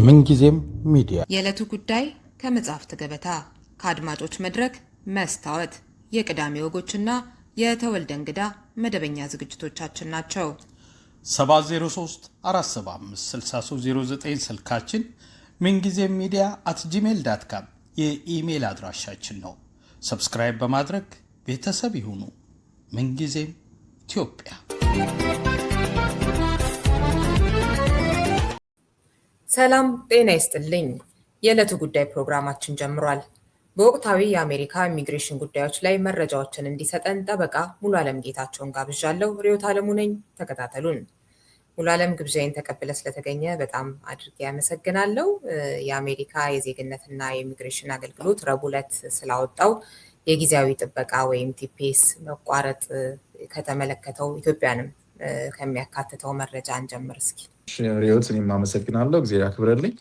ምንጊዜም ሚዲያ የዕለቱ ጉዳይ ከመጽሐፍት ገበታ ከአድማጮች መድረክ መስታወት የቅዳሜ ወጎችና የተወልደ እንግዳ መደበኛ ዝግጅቶቻችን ናቸው። 703 475 6309 ስልካችን ምንጊዜም ሚዲያ @gmail.com የኢሜል አድራሻችን ነው። ሰብስክራይብ በማድረግ ቤተሰብ ይሁኑ። ምንጊዜም ኢትዮጵያ። ሰላም ጤና ይስጥልኝ። የዕለቱ ጉዳይ ፕሮግራማችን ጀምሯል። በወቅታዊ የአሜሪካ ኢሚግሬሽን ጉዳዮች ላይ መረጃዎችን እንዲሰጠን ጠበቃ ሙሉ ዓለም ጌታቸውን ጋብዣለሁ። ርዕዮት ዓለሙ ነኝ። ተከታተሉን። ሙሉ ዓለም ግብዣይን ተቀብለ ስለተገኘ በጣም አድርጌ ያመሰግናለሁ። የአሜሪካ የዜግነትና የኢሚግሬሽን አገልግሎት ረቡዕ ዕለት ስላወጣው የጊዜያዊ ጥበቃ ወይም ቲፒኤስ መቋረጥ ከተመለከተው ኢትዮጵያንም ከሚያካትተው መረጃ እንጀምር እስኪ። ርዕዮት እኔም አመሰግናለሁ። ጊዜ ያክብረልኝ።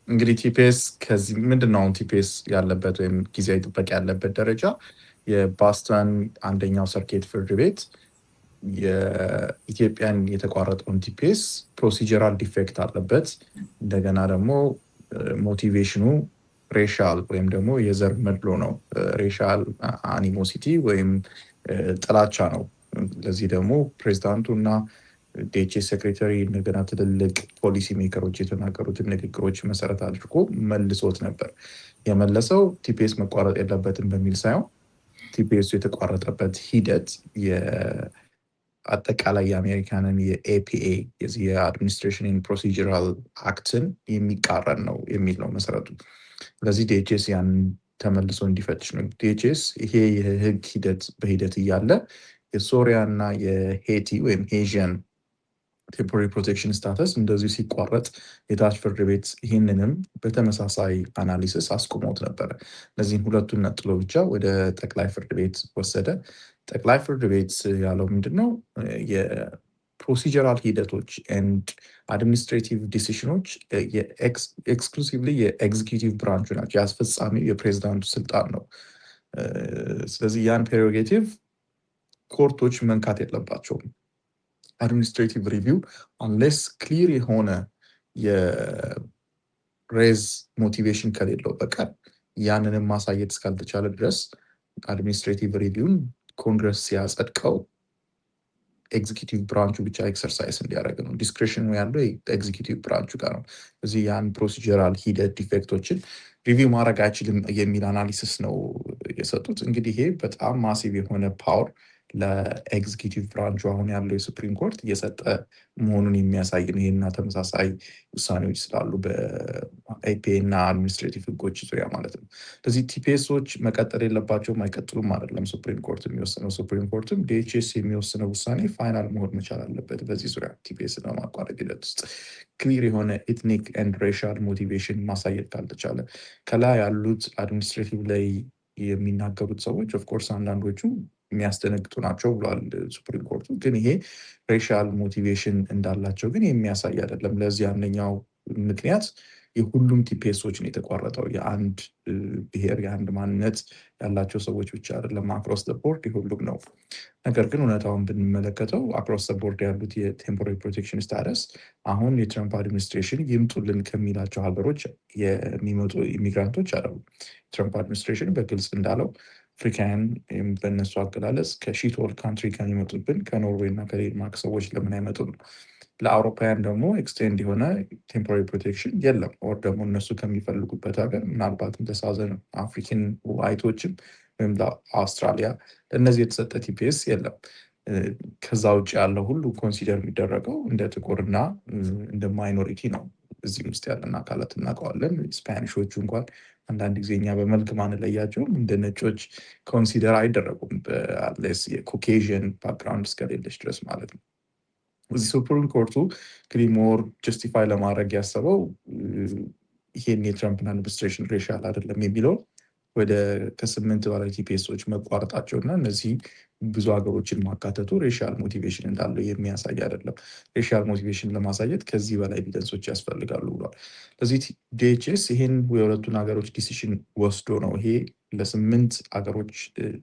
እንግዲህ ቲፒኤስ ከዚህ ምንድነው ቲፒኤስ ያለበት ወይም ጊዜያዊ ጥበቃ ያለበት ደረጃ የቦስተን አንደኛው ሰርኪት ፍርድ ቤት የኢትዮጵያን የተቋረጠውን ቲፒኤስ ፕሮሲጀራል ዲፌክት አለበት፣ እንደገና ደግሞ ሞቲቬሽኑ ሬሻል ወይም ደግሞ የዘር መድሎ ነው፣ ሬሻል አኒሞሲቲ ወይም ጥላቻ ነው። ለዚህ ደግሞ ፕሬዚዳንቱ እና ዲኤችኤስ ሴክሬታሪ እንደገና ትልልቅ ፖሊሲ ሜከሮች የተናገሩትን ንግግሮች መሰረት አድርጎ መልሶት ነበር። የመለሰው ቲፒኤስ መቋረጥ የለበትም በሚል ሳይሆን ቲፒኤሱ የተቋረጠበት ሂደት አጠቃላይ የአሜሪካንን የኤፒኤ የዚህ የአድሚኒስትሬሽን ፕሮሲጀራል አክትን የሚቃረን ነው የሚል ነው መሰረቱ። ስለዚህ ዲኤችኤስ ያን ተመልሶ እንዲፈትሽ ነው። ዲኤችኤስ ይሄ የህግ ሂደት በሂደት እያለ የሶሪያ እና የሄቲ ወይም ሄዥያን ቴምፖራሪ ፕሮቴክሽን ስታተስ እንደዚሁ ሲቋረጥ የታች ፍርድ ቤት ይህንንም በተመሳሳይ አናሊሲስ አስቆሞት ነበረ። እነዚህም ሁለቱን ነጥሎ ብቻ ወደ ጠቅላይ ፍርድ ቤት ወሰደ። ጠቅላይ ፍርድ ቤት ያለው ምንድነው የፕሮሲጀራል ሂደቶች ኤንድ አድሚኒስትሬቲቭ ዲሲሽኖች ኤክስክሉሲቭሊ የኤግዚኪዩቲቭ ብራንቹ ናቸው፣ የአስፈጻሚው የፕሬዚዳንቱ ስልጣን ነው። ስለዚህ ያን ፕሬሮጌቲቭ ኮርቶች መንካት የለባቸውም። አድሚኒስትሬቲቭ ሪቪው አንሌስ ክሊር የሆነ የሬዝ ሞቲቬሽን ከሌለው በቀር ያንንም ማሳየት እስካልተቻለ ድረስ አድሚኒስትሬቲቭ ሪቪውን ኮንግረስ ሲያጸድቀው ኤግዚኪዩቲቭ ብራንቹ ብቻ ኤክሰርሳይዝ እንዲያደርግ ነው። ዲስክሬሽኑ ያለው ኤግዚኪዩቲቭ ብራንቹ ጋር ነው። እዚህ ያን ፕሮሲጀራል ሂደት ዲፌክቶችን ሪቪው ማድረግ አይችልም የሚል አናሊሲስ ነው የሰጡት። እንግዲህ ይሄ በጣም ማሲቭ የሆነ ፓወር ለኤግዚኪዩቲቭ ብራንቹ አሁን ያለው የሱፕሪም ኮርት እየሰጠ መሆኑን የሚያሳይ ነው። ይህና ተመሳሳይ ውሳኔዎች ስላሉ በኤፒኤ እና አድሚኒስትሬቲቭ ህጎች ዙሪያ ማለት ነው። ስለዚህ ቲፒኤሶች መቀጠል የለባቸውም አይቀጥሉም አይደለም ሱፕሪም ኮርት የሚወስነው። ሱፕሪም ኮርትም ዲኤችኤስ የሚወስነው ውሳኔ ፋይናል መሆን መቻል አለበት። በዚህ ዙሪያ ቲፒኤስ ለማቋረጥ ሂደት ውስጥ ክሊር የሆነ ኤትኒክ ኤንድ ሬሻል ሞቲቬሽን ማሳየት ካልተቻለ ከላይ ያሉት አድሚኒስትሬቲቭ ላይ የሚናገሩት ሰዎች ኦፍኮርስ አንዳንዶቹ የሚያስደነግጡ ናቸው ብሏል ሱፕሪም ኮርቱ። ግን ይሄ ሬሻል ሞቲቬሽን እንዳላቸው ግን የሚያሳይ አይደለም። ለዚህ አንደኛው ምክንያት የሁሉም ቲፒኤሶች ነው የተቋረጠው። የአንድ ብሔር የአንድ ማንነት ያላቸው ሰዎች ብቻ አይደለም፣ አክሮስ ዘ ቦርድ የሁሉም ነው። ነገር ግን እውነታውን ብንመለከተው አክሮስ ዘ ቦርድ ያሉት የቴምፖራሪ ፕሮቴክሽን ስታተስ አሁን የትራምፕ አድሚኒስትሬሽን ይምጡልን ከሚላቸው ሀገሮች የሚመጡ ኢሚግራንቶች አሉ። ትራምፕ አድሚኒስትሬሽን በግልጽ እንዳለው አፍሪካውያን በእነሱ አገላለጽ ከሺቶል ካንትሪ ከሚመጡብን ከኖርዌይ እና ከዴንማርክ ሰዎች ለምን አይመጡም? ለአውሮፓውያን ደግሞ ኤክስቴንድ የሆነ ቴምፖራሪ ፕሮቴክሽን የለም። ወር ደግሞ እነሱ ከሚፈልጉበት ሀገር ምናልባትም ለሳውዘርን አፍሪካን ዋይቶችም ወይም ለአውስትራሊያ ለእነዚህ የተሰጠ ቲፒኤስ የለም። ከዛ ውጭ ያለው ሁሉ ኮንሲደር የሚደረገው እንደ ጥቁርና እንደ ማይኖሪቲ ነው። እዚህ ውስጥ ያለን አካላት እናውቀዋለን። ስፓኒሾቹ እንኳን አንዳንድ ጊዜ እኛ በመልክ ማንለያቸውም እንደ ነጮች ኮንሲደር አይደረጉም በአትሊስት የኮኬዥን ባክግራውንድ እስከሌለች ድረስ ማለት ነው። እዚህ ሱፕሪም ኮርቱ እንግዲህ ሞር ጀስቲፋይ ለማድረግ ያሰበው ይሄን የትራምፕን አድሚኒስትሬሽን ሬሻል አይደለም የሚለው ወደ ከ8 በላይ ቲፒኤሶች መቋረጣቸው እና እነዚህ ብዙ ሀገሮችን ማካተቱ ሬሻል ሞቲቬሽን እንዳለው የሚያሳይ አይደለም። ሬሻል ሞቲቬሽን ለማሳየት ከዚህ በላይ ኤቪደንሶች ያስፈልጋሉ ብሏል። ስለዚህ ዲኤችኤስ ይህን የሁለቱን ሀገሮች ዲሲሽን ወስዶ ነው ይሄ ለ8 ሀገሮች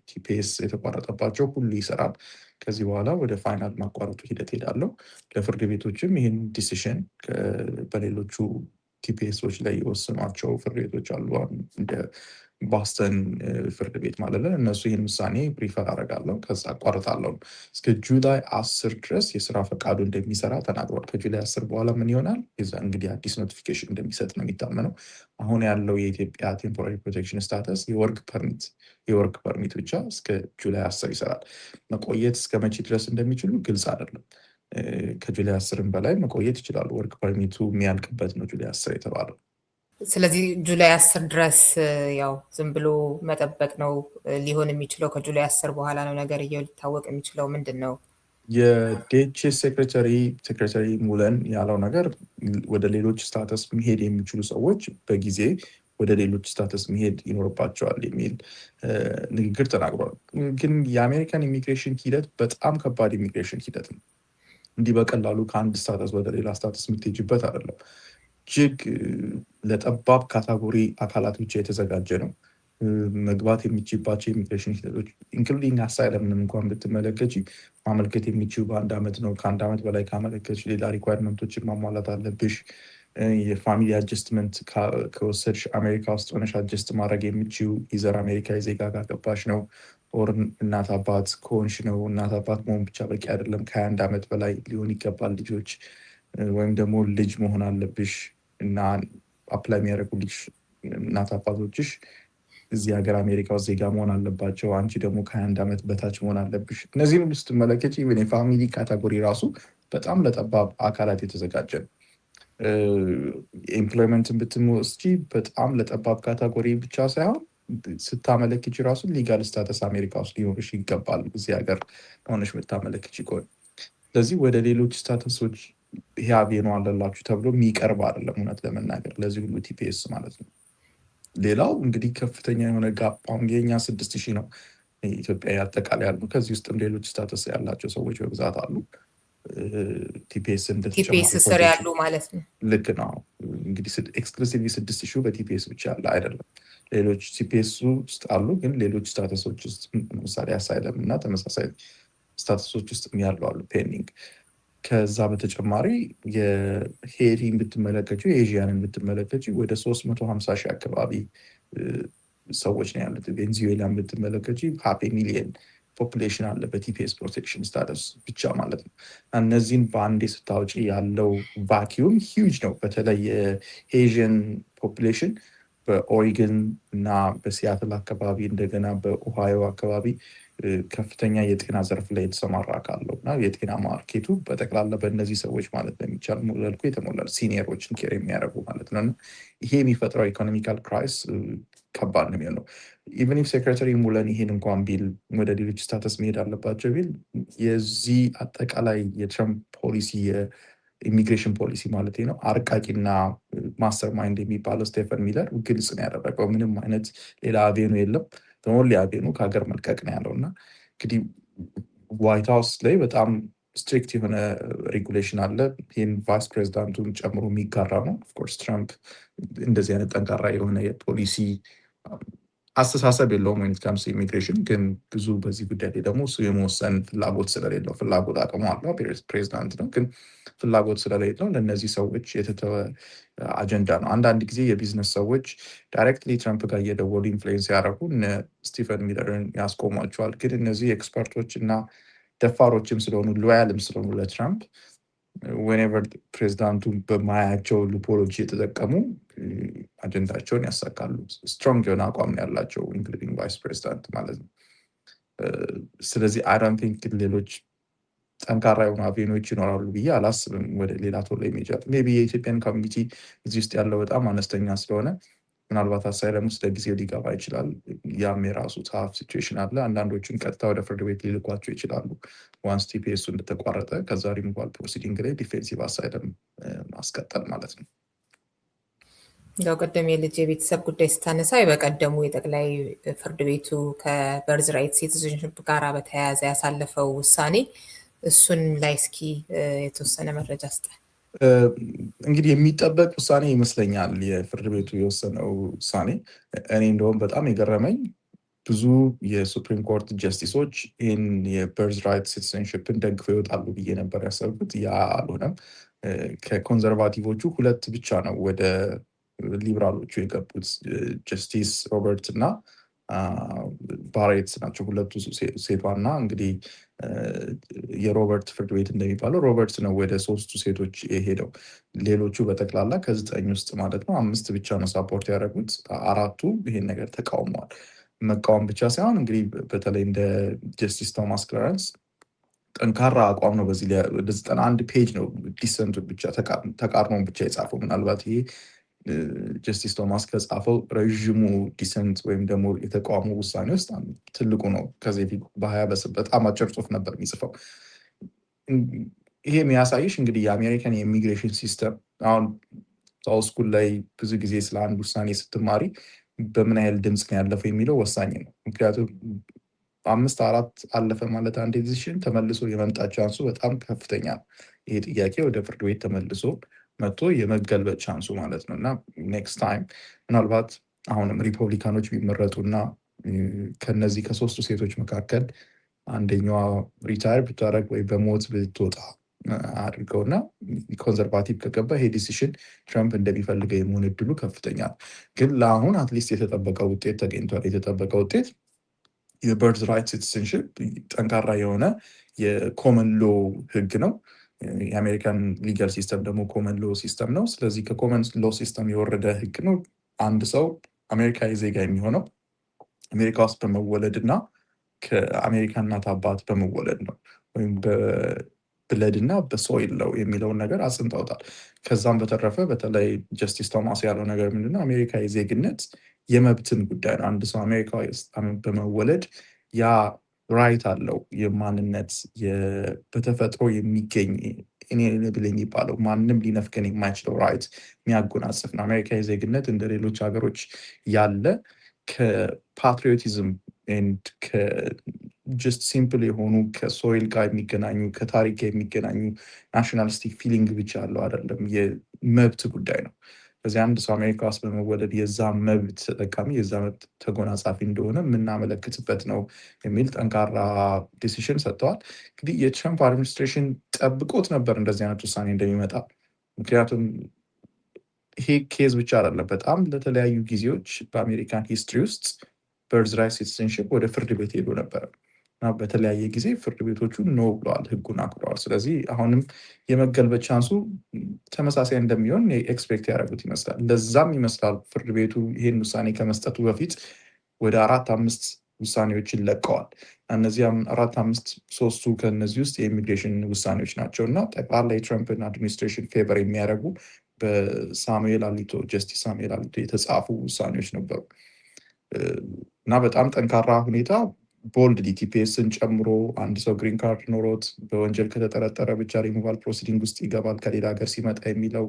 ቲፒኤስ የተቋረጠባቸው ሁሉ ይሰራል። ከዚህ በኋላ ወደ ፋይናል ማቋረጡ ሂደት ሄዳለሁ። ለፍርድ ቤቶችም ይህን ዲሲሽን በሌሎቹ ቲፒኤሶች ላይ የወሰኗቸው ፍርድ ቤቶች አሉ፣ እንደ ቦስተን ፍርድ ቤት ማለት ነው። እነሱ ይህን ውሳኔ ሪፈር አደርጋለሁ፣ ከዛ አቋርጣለሁ። እስከ ጁላይ 10 ድረስ የስራ ፈቃዱ እንደሚሰራ ተናግሯል። ከጁላይ 10 በኋላ ምን ይሆናል? የዛ እንግዲህ አዲስ ኖቲፊኬሽን እንደሚሰጥ ነው የሚታመነው። አሁን ያለው የኢትዮጵያ ቴምፖራሪ ፕሮቴክሽን ስታተስ የወርክ ፐርሚት ብቻ እስከ ጁላይ 10 ይሰራል። መቆየት እስከ መቼ ድረስ እንደሚችሉ ግልጽ አይደለም። ከጁላይ 10 በላይ መቆየት ይችላሉ። ወርክ ፐርሚቱ የሚያልቅበት ነው ጁላይ 10 የተባለው። ስለዚህ ጁላይ 10 ድረስ ያው ዝም ብሎ መጠበቅ ነው ሊሆን የሚችለው። ከጁላይ 10 በኋላ ነው ነገርየው ሊታወቅ የሚችለው። ምንድን ነው የዲኤችኤስ ሴክሬታሪ ሙለን ያለው ነገር ወደ ሌሎች ስታተስ መሄድ የሚችሉ ሰዎች በጊዜ ወደ ሌሎች ስታተስ መሄድ ይኖርባቸዋል የሚል ንግግር ተናግሯል። ግን የአሜሪካን ኢሚግሬሽን ሂደት በጣም ከባድ ኢሚግሬሽን ሂደት ነው። እንዲህ በቀላሉ ከአንድ ስታተስ ወደ ሌላ ስታተስ የምትሄጅበት አይደለም። እጅግ ለጠባብ ካታጎሪ አካላት ብቻ የተዘጋጀ ነው። መግባት የሚችባቸው ኢሚግሬሽን ሂደቶች ኢንክሉዲንግ አሳይለምንም እንኳን ብትመለከች ማመልከት የሚችሉ በ1 ዓመት ነው። ከ1 ዓመት በላይ ካመለከች ሌላ ሪኳርመንቶችን ማሟላት አለብሽ። የፋሚሊ አጀስትመንት ከወሰድሽ አሜሪካ ውስጥ ሆነሽ አጀስት ማድረግ የሚችሉ ይዘር አሜሪካዊ ዜጋ ካገባሽ ነው። ኦር እናት አባት ከሆንሽ ነው። እናት አባት መሆን ብቻ በቂ አይደለም፣ ከ21 ዓመት በላይ ሊሆን ይገባል ልጆች፣ ወይም ደግሞ ልጅ መሆን አለብሽ እና አፕላይ የሚያደርጉልሽ እናት አባቶችሽ እዚህ ሀገር አሜሪካ ውስጥ ዜጋ መሆን አለባቸው። አንቺ ደግሞ ከ21 ዓመት በታች መሆን አለብሽ። እነዚህን ሁሉ ስትመለከች የፋሚሊ ካታጎሪ ራሱ በጣም ለጠባብ አካላት የተዘጋጀ ነው። ኤምፕሎይመንትን ብትወስጂ በጣም ለጠባብ ካታጎሪ ብቻ ሳይሆን ስታመለክች ራሱ ሊጋል ስታተስ አሜሪካ ውስጥ ሊኖርሽ ይገባል እዚህ ሀገር ሆነሽ የምታመለክች ከሆነ። ስለዚህ ወደ ሌሎች ስታተሶች ይሄ አቬኑ አለላችሁ ተብሎ የሚቀርብ አይደለም እውነት ለመናገር ለዚህ ሁሉ ቲፒኤስ ማለት ነው። ሌላው እንግዲህ ከፍተኛ የሆነ ጋፕ አሁን የኛ 6000 ነው ኢትዮጵያ ያጠቃላይ ያሉ፣ ከዚህ ውስጥም ሌሎች ስታተስ ያላቸው ሰዎች በብዛት አሉ። ቲፒኤስ ቲፒኤስ ስር ያሉ ማለት ነው። ልክ ነው። እንግዲህ ኤክስክሉሲቭ 6000 በቲፒኤስ ብቻ ያለ አይደለም። ሌሎች ቲፒኤስ ውስጥ አሉ፣ ግን ሌሎች ስታተሶች ውስጥ ለምሳሌ አሳይለም እና ተመሳሳይ ስታተሶች ውስጥ ያሉ አሉ ፔንዲንግ። ከዛ በተጨማሪ የሄሪን ብትመለከቹ የኤዥያንን ብትመለከቹ ወደ 350 ሺህ አካባቢ ሰዎች ነው ያሉት። ቬንዙዌላን ብትመለከቹ 50 ሚሊዮን ፖፑሌሽን አለ በቲፒኤስ ፕሮቴክሽን ስታተስ ብቻ ማለት ነው። እነዚህን በአንዴ ስታወጪ ያለው ቫኪዩም ሂውጅ ነው። በተለይ የኤዥያን ፖፑሌሽን በኦሪገን እና በሲያትል አካባቢ እንደገና በኦሃዮ አካባቢ ከፍተኛ የጤና ዘርፍ ላይ የተሰማራ አካለው እና የጤና ማርኬቱ በጠቅላላ በእነዚህ ሰዎች ማለት ነው የሚቻል መልኩ የተሞላል ሲኒየሮችን ኬር የሚያደርጉ ማለት ነው። ይሄ የሚፈጥረው ኢኮኖሚካል ክራይስ ከባድ ነው የሚሆነው። ኢቨን ኢፍ ሴክሬታሪ ሙለን ይሄን እንኳን ቢል ወደ ሌሎች ስታተስ መሄድ አለባቸው ቢል የዚህ አጠቃላይ የትራምፕ ፖሊሲ የኢሚግሬሽን ፖሊሲ ማለት ነው አርቃቂና ማስተር ማይንድ የሚባለው ስቴፈን ሚለር ግልጽ ነው ያደረገው። ምንም አይነት ሌላ አቬኑ የለም። ኦንሊ አቬኑ ከሀገር መልቀቅ ነው ያለው እና እንግዲህ ዋይት ሀውስ ላይ በጣም ስትሪክት የሆነ ሬጉሌሽን አለ። ይህን ቫይስ ፕሬዚዳንቱን ጨምሮ የሚጋራ ነው። ኦፍኮርስ ትራምፕ እንደዚህ አይነት ጠንካራ የሆነ የፖሊሲ አስተሳሰብ የለውም ወይም ካምስ ኢሚግሬሽን፣ ግን ብዙ በዚህ ጉዳይ ላይ ደግሞ እሱ የመወሰን ፍላጎት ስለሌለው፣ ፍላጎት አቅሙ አለው ፕሬዚዳንት ነው፣ ግን ፍላጎት ስለሌለው ለእነዚህ ሰዎች የተተወ አጀንዳ ነው። አንዳንድ ጊዜ የቢዝነስ ሰዎች ዳይሬክትሊ ትራምፕ ጋር እየደወሉ ኢንፍሉዌንስ ያደረጉ ስቲፈን ሚለርን ያስቆሟቸዋል። ግን እነዚህ ኤክስፐርቶች እና ደፋሮችም ስለሆኑ ሎያልም ስለሆኑ ለትራምፕ ዌንኤቨር ፕሬዚዳንቱ በማያቸው ሉፖሎጂ የተጠቀሙ አጀንዳቸውን ያሳካሉ። ስትሮንግ የሆነ አቋም ነው ያላቸው ኢንክሉዲንግ ቫይስ ፕሬዚዳንት ማለት ነው። ስለዚህ አይ ዶንት ቲንክ ሌሎች ጠንካራ የሆኑ አቬኖች ይኖራሉ ብዬ አላስብም። ወደ ሌላ ቶሎ የሚጃል ሜይ ቢ የኢትዮጵያን ኮሚኒቲ እዚህ ውስጥ ያለው በጣም አነስተኛ ስለሆነ ምናልባት አሳይለም ውስጥ ለጊዜው ሊገባ ይችላል። ያም የራሱ ታፍ ሲቹዌሽን አለ። አንዳንዶቹን ቀጥታ ወደ ፍርድ ቤት ሊልኳቸው ይችላሉ ዋንስ ቲፒኤሱ እንደተቋረጠ። ከዛ ሪሙቫል ፕሮሲዲንግ ላይ ዲፌንሲቭ አሳይለም ማስቀጠል ማለት ነው። ያው ቀደም የልጅ የቤተሰብ ጉዳይ ስታነሳ በቀደሙ የጠቅላይ ፍርድ ቤቱ ከበርዝ ራይት ሲቲዝንሽፕ ጋር በተያያዘ ያሳለፈው ውሳኔ እሱን ላይ እስኪ የተወሰነ መረጃ ስጠን። እንግዲህ የሚጠበቅ ውሳኔ ይመስለኛል የፍርድ ቤቱ የወሰነው ውሳኔ። እኔ እንደውም በጣም የገረመኝ ብዙ የሱፕሪም ኮርት ጀስቲሶች ይህን የበርዝ ራይት ሲቲዘንሽፕን ደግፈው ይወጣሉ ብዬ ነበር ያሰብኩት። ያ አልሆነም። ከኮንዘርቫቲቮቹ 2 ብቻ ነው ወደ ሊብራሎቹ የገቡት። ጀስቲስ ሮበርት እና ባሬትስ ናቸው ሁለቱ። ሴቷና እንግዲህ የሮበርት ፍርድ ቤት እንደሚባለው ሮበርት ነው ወደ 3ቱ ሴቶች የሄደው። ሌሎቹ በጠቅላላ ከ9 ውስጥ ማለት ነው 5 ብቻ ነው ሳፖርት ያደረጉት። 4ቱ ይሄን ነገር ተቃውመዋል። መቃወም ብቻ ሳይሆን እንግዲህ በተለይ እንደ ጀስቲስ ቶማስ ክላረንስ ጠንካራ አቋም ነው። በዚህ ወደ 91 ፔጅ ነው ዲሰንቱ ብቻ ተቃርኖን ብቻ የጻፈው። ምናልባት ይሄ ጀስቲስ ቶማስ ከጻፈው ረዥሙ ዲሰንት ወይም ደግሞ የተቃውሞ ውሳኔ ውስጥ ትልቁ ነው። ከዚህ በፊት በ20 በጣም አጭር ጽሁፍ ነበር የሚጽፈው። ይሄ የሚያሳይሽ እንግዲህ የአሜሪካን የኢሚግሬሽን ሲስተም አሁን ሳው ስኩል ላይ ብዙ ጊዜ ስለ አንድ ውሳኔ ስትማሪ በምን ያህል ድምፅ ነው ያለፈው የሚለው ወሳኝ ነው። ምክንያቱም 5-4 አለፈ ማለት አንድ ዲሲሽን ተመልሶ የመምጣት ቻንሱ በጣም ከፍተኛ ነው። ይሄ ጥያቄ ወደ ፍርድ ቤት ተመልሶ መጥቶ የመገልበጥ ቻንሱ ማለት ነው። እና ኔክስት ታይም ምናልባት አሁንም ሪፐብሊካኖች ቢመረጡና ከነዚህ ከ3ቱ ሴቶች መካከል አንደኛዋ ሪታየር ብታደረግ ወይ በሞት ብትወጣ አድርገውና ኮንዘርቫቲቭ ከገባ ይሄ ዲሲሽን ትራምፕ እንደሚፈልገው የመሆን እድሉ ከፍተኛ ነው። ግን ለአሁን አትሊስት የተጠበቀ ውጤት ተገኝቷል። የተጠበቀ ውጤት የበርዝ ራይት ሲቲዝንሽፕ ጠንካራ የሆነ የኮመን ሎ ህግ ነው። የአሜሪካን ሊጋል ሲስተም ደግሞ ኮመን ሎ ሲስተም ነው። ስለዚህ ከኮመን ሎ ሲስተም የወረደ ህግ ነው። አንድ ሰው አሜሪካዊ ዜጋ የሚሆነው አሜሪካ ውስጥ በመወለድ እና ከአሜሪካ እናት አባት በመወለድ ነው፣ ወይም በብለድ እና በሶይል ነው የሚለውን ነገር አጽንተውታል። ከዛም በተረፈ በተለይ ጀስቲስ ቶማስ ያለው ነገር ምንድነው? አሜሪካዊ ዜግነት የመብትን ጉዳይ ነው። አንድ ሰው አሜሪካ ውስጥ በመወለድ ያ ራይት አለው። የማንነት በተፈጥሮ የሚገኝ ኢንኤሊየነብል የሚባለው ማንም ሊነፍገን የማይችለው ራይት የሚያጎናጽፍ ነው። አሜሪካዊ ዜግነት እንደ ሌሎች ሀገሮች ያለ ከፓትሪዮቲዝም ኤንድ ጀስት ሲምፕል የሆኑ ከሶይል ጋር የሚገናኙ ከታሪክ ጋር የሚገናኙ ናሽናሊስቲክ ፊሊንግ ብቻ ያለው አይደለም፣ የመብት ጉዳይ ነው። ስለዚህ አንድ ሰው አሜሪካ ውስጥ በመወለድ የዛ መብት ተጠቃሚ የዛ መብት ተጎናጻፊ እንደሆነ የምናመለክትበት ነው የሚል ጠንካራ ዲሲሽን ሰጥተዋል። እንግዲህ የትራምፕ አድሚኒስትሬሽን ጠብቆት ነበር እንደዚህ አይነት ውሳኔ እንደሚመጣ። ምክንያቱም ይሄ ኬዝ ብቻ አይደለም፣ በጣም ለተለያዩ ጊዜዎች በአሜሪካን ሂስትሪ ውስጥ በርዝ ራይት ሲቲዝንሽፕ ወደ ፍርድ ቤት ሄዶ ነበር እና በተለያየ ጊዜ ፍርድ ቤቶቹ ኖ ብለዋል፣ ህጉን አክብረዋል። ስለዚህ አሁንም የመገልበጥ ቻንሱ ተመሳሳይ እንደሚሆን ኤክስፔክት ያደረጉት ይመስላል። ለዛም ይመስላል ፍርድ ቤቱ ይህን ውሳኔ ከመስጠቱ በፊት ወደ 4-5 ውሳኔዎችን ለቀዋል። እነዚያም 4-5 3ቱ ከእነዚህ ውስጥ የኢሚግሬሽን ውሳኔዎች ናቸው እና ጠቅላላ የትራምፕን አድሚኒስትሬሽን ፌቨር የሚያደርጉ በሳሙኤል አሊቶ ጀስቲስ ሳሙኤል አሊቶ የተጻፉ ውሳኔዎች ነበሩ እና በጣም ጠንካራ ሁኔታ ቦልድ ዲቲፒኤስን ጨምሮ አንድ ሰው ግሪን ካርድ ኖሮት በወንጀል ከተጠረጠረ ብቻ ሪሙቫል ፕሮሲዲንግ ውስጥ ይገባል ከሌላ ሀገር ሲመጣ የሚለው፣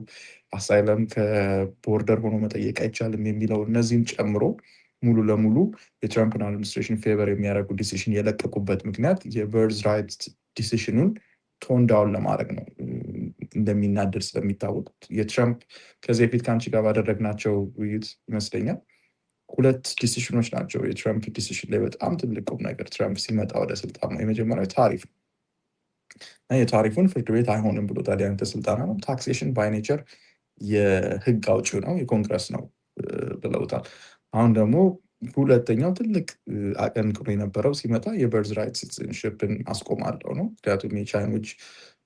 አሳይለም ከቦርደር ሆኖ መጠየቅ አይቻልም የሚለው፣ እነዚህም ጨምሮ ሙሉ ለሙሉ የትራምፕን አድሚኒስትሬሽን ፌቨር የሚያደርጉ ዲሲሽን የለቀቁበት ምክንያት የበርዝ ራይት ዲሲሽኑን ቶን ዳውን ለማድረግ ነው። እንደሚናደድ ስለሚታወቅ የትራምፕ ከዚህ በፊት ከአንቺ ጋር ባደረግናቸው ውይይት ይመስለኛል 2 ዲሲሽኖች ናቸው የትራምፕ ዲሲሽን ላይ በጣም ትልቅ ቁም ነገር ትራምፕ ሲመጣ ወደ ስልጣን ነው። የመጀመሪያው ታሪፍ እና የታሪፉን ፍርድ ቤት አይሆንም ብሎ ታዲያ ያንተ ስልጣን ነው። ታክሴሽን ባይ ኔቸር የህግ አውጪው ነው የኮንግረስ ነው ብለውታል። አሁን ደግሞ ሁለተኛው ትልቅ አቀንቅኖ የነበረው ሲመጣ የበርዝ ራይት ሲቲዝንሽፕን አስቆማለሁ ነው። ምክንያቱም የቻይኖች